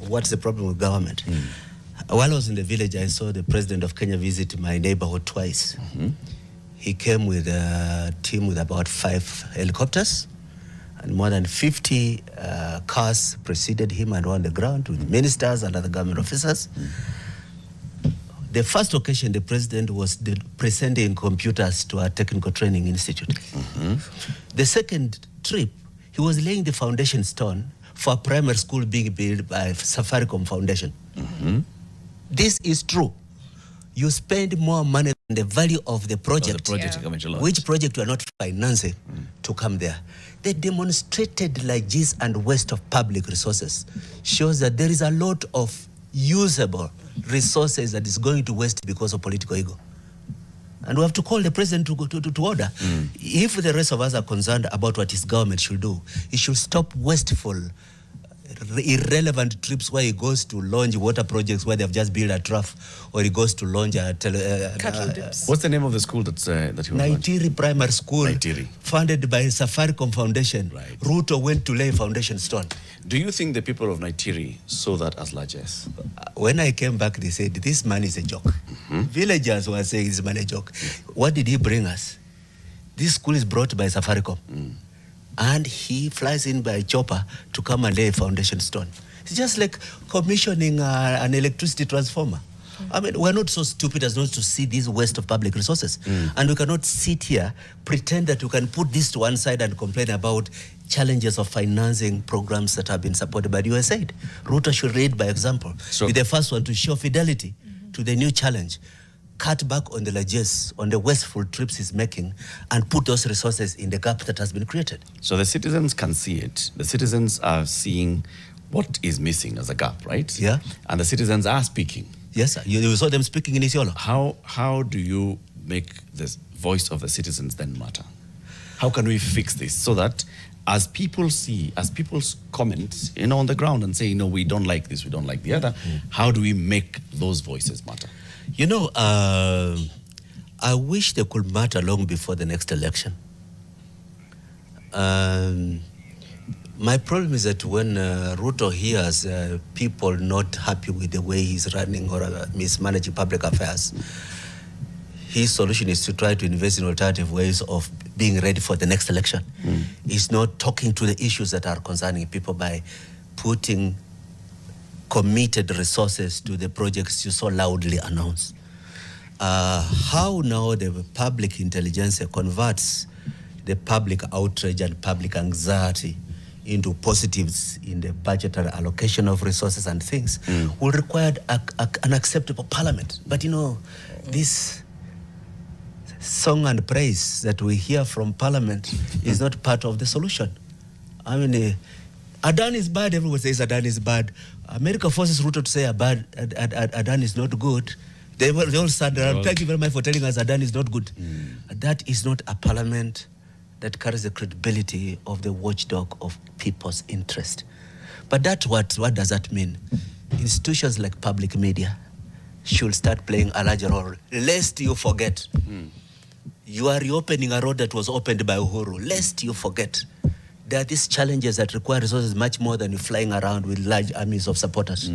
what's the problem with government. While I was in the village, I saw the president of Kenya visit my neighborhood twice. He came with a team with about 5 helicopters, and more than 50 cars preceded him and were on the ground with ministers and other government officers. The first occasion, the president was presenting computers to our technical training institute. The second trip, he was laying the foundation stone for a primary school being built by Safaricom Foundation. This is true. You spend more money on the value of the project, which project you are not financing to come there. They demonstrated like this and waste of public resources shows that there is a lot of usable resources that is going to waste because of political ego. And we have to call the president to order. If the rest of us are concerned about what his government should do, he should stop wasteful, irrelevant trips where he goes to launch water projects where they've just built a trough, or he goes to launch a what's the name of the school that you were Naitiri Primary School, Naitiri, funded by Safaricom Foundation. Ruto went to lay foundation stone. Do you think the people of Naitiri saw that as largesse? When I came back, they said, this man is a joke. Villagers were saying this man is a joke. What did he bring us? This school is brought by Safaricom. And he flies in by chopper to come and lay a foundation stone. It's just like commissioning an electricity transformer. I mean, we're not so stupid as not to see this waste of public resources. And we cannot sit here, pretend that we can put this to one side and complain about challenges of financing programs that have been supported by the USAID. Ruto should lead by example. Be the first one to show fidelity to the new challenge. Cut back on the largesse, on the wasteful trips he's making, and put those resources in the gap that has been created. So the citizens can see it. The citizens are seeing what is missing as a gap, right? Yeah. And the citizens are speaking. Yes, sir. You saw them speaking in Isiolo. How do you make the voice of the citizens then matter? How can we fix this so that as people see, as people comment, on the ground and say, we don't like this, we don't like the other, how do we make those voices matter? I wish they could matter long before the next election. My problem is that when Ruto hears people not happy with the way he's running or mismanaging public affairs, his solution is to try to invest in alternative ways of being ready for the next election. He's not talking to the issues that are concerning people by putting committed resources to the projects you so loudly announce. How now the public intelligence converts the public outrage and public anxiety into positives in the budgetary allocation of resources and things will require an acceptable parliament. But this song and praise that we hear from parliament is not part of the solution. I mean, Adan is bad, everyone says Adan is bad. America forces Ruto to say Adan is not good. They all stand around, thank you very much for telling us Adan is not good. That is not a parliament that carries the credibility of the watchdog of people's interest. But what does that mean? Institutions like public media should start playing a larger role, lest you forget. You are reopening a road that was opened by Uhuru, lest you forget. There are these challenges that require resources much more than you flying around with large armies of supporters.